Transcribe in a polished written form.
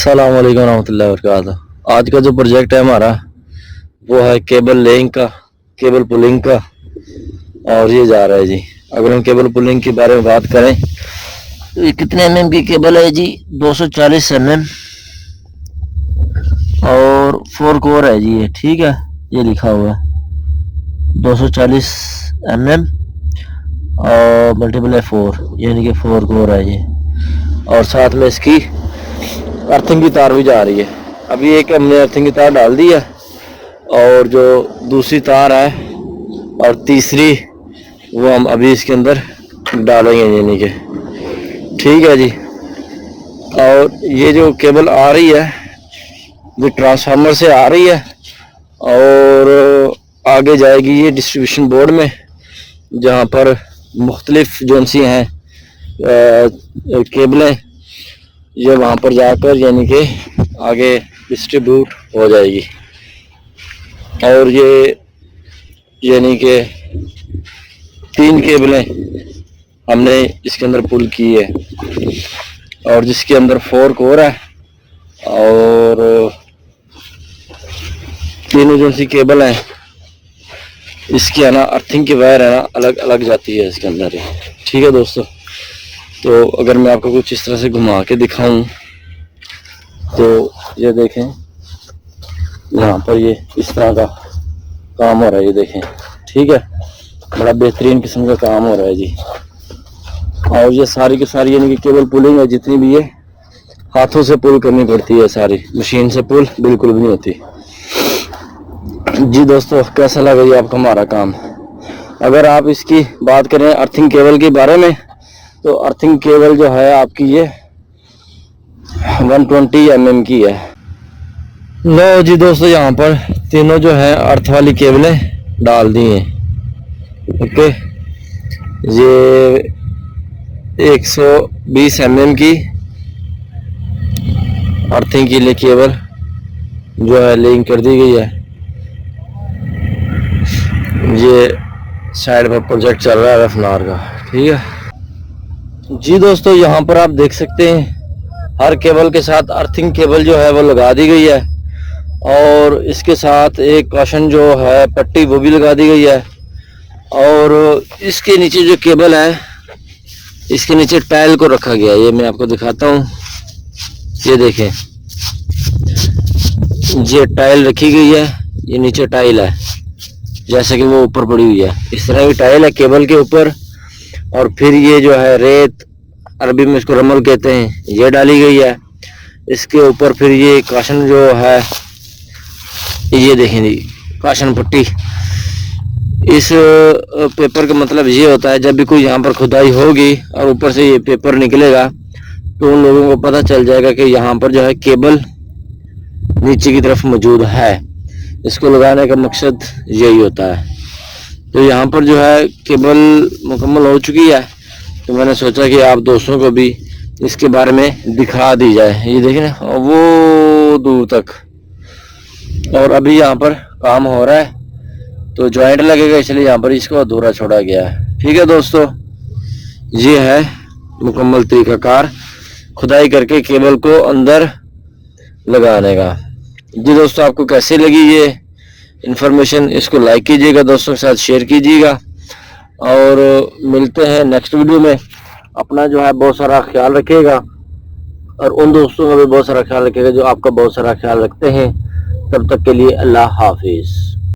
अस्सलाम वालेकुम रहमतुल्लाहि व बरकातुहू। आज का जो प्रोजेक्ट है हमारा वो है केबल लेइंग का, केबल पुलिंग का। और ये जा रहा है जी। अगर हम केबल पुलिंग के बारे में बात करें तो ये कितने एमएम की केबल है जी? 240 एमएम और 4 कोर है जी ये, ठीक है। ये लिखा हुआ है 240 एमएम और मल्टीपल है 4, यानी कि 4 कोर है ये। और साथ में इसकी अर्थिंग की तार भी जा रही है। अभी एक हमने अर्थिंग की तार डाल दी है और जो दूसरी तार है और तीसरी वो हम अभी इसके अंदर डालेंगे, यानी कि ठीक है जी। और ये जो केबल आ रही है वो ट्रांसफार्मर से आ रही है और आगे जाएगी ये डिस्ट्रीब्यूशन बोर्ड में, जहाँ पर मुख्तलिफ जो सी हैं केबलें ये वहाँ पर जाकर यानी कि आगे डिस्ट्रीब्यूट हो जाएगी। और ये यानी कि 3 केबलें हमने इसके अंदर पुल की है और जिसके अंदर 4 कोर है और तीनों जो सी केबल हैं इसकी है ना अर्थिंग की वायर है ना अलग अलग जाती है इसके अंदर, ठीक है दोस्तों। तो अगर मैं आपको कुछ इस तरह से घुमा के दिखाऊं तो ये देखें, यहाँ पर ये इस तरह का काम हो रहा है, ये देखें, ठीक है। बड़ा बेहतरीन किस्म का काम हो रहा है जी। और ये सारी की सारी यानी कि केबल पुलिंग है, जितनी भी ये हाथों से पुल करनी पड़ती है, सारी मशीन से पुल बिल्कुल भी नहीं होती जी। दोस्तों कैसा लगा ये आपका हमारा काम? अगर आप इसकी बात करें अर्थिंग केबल के बारे में तो अर्थिंग केबल जो है आपकी ये 120 mm की है। लो जी दोस्तों, यहाँ पर तीनों जो है अर्थ वाली केबलें डाल दी हैं। ओके, ये 120 mm की अर्थिंग के लिए केबल जो है लिंक कर दी गई है। ये साइड पर प्रोजेक्ट चल रहा है रफनार का, ठीक है जी। दोस्तों यहाँ पर आप देख सकते हैं हर केबल के साथ अर्थिंग केबल जो है वो लगा दी गई है और इसके साथ एक कॉशन जो है पट्टी वो भी लगा दी गई है। और इसके नीचे जो केबल है इसके नीचे टाइल को रखा गया है, ये मैं आपको दिखाता हूँ। ये देखें, ये टाइल रखी गई है, ये नीचे टाइल है जैसे कि वो ऊपर पड़ी हुई है, इस तरह की टाइल है केबल के ऊपर। और फिर ये जो है रेत, अरबी में इसको रमल कहते हैं, ये डाली गई है इसके ऊपर। फिर ये काशन जो है, ये देखें जी काशन पट्टी। इस पेपर का मतलब ये होता है जब भी कोई यहाँ पर खुदाई होगी और ऊपर से ये पेपर निकलेगा तो उन लोगों को पता चल जाएगा कि यहाँ पर जो है केबल नीचे की तरफ मौजूद है। इसको लगाने का मकसद यही होता है। तो यहाँ पर जो है केबल मुकम्मल हो चुकी है, तो मैंने सोचा कि आप दोस्तों को भी इसके बारे में दिखा दी जाए। ये देखें ना वो दूर तक, और अभी यहाँ पर काम हो रहा है तो जॉइंट लगेगा, इसलिए यहाँ पर इसको अधूरा छोड़ा गया है, ठीक है दोस्तों। ये है मुकम्मल तरीकाकार खुदाई करके केबल को अंदर लगाने का जी। दोस्तों आपको कैसी लगी ये इंफॉर्मेशन? इसको लाइक कीजिएगा, दोस्तों के साथ शेयर कीजिएगा और मिलते हैं नेक्स्ट वीडियो में। अपना जो है बहुत सारा ख्याल रखिएगा और उन दोस्तों का भी बहुत सारा ख्याल रखिएगा जो आपका बहुत सारा ख्याल रखते हैं। तब तक के लिए अल्लाह हाफिज।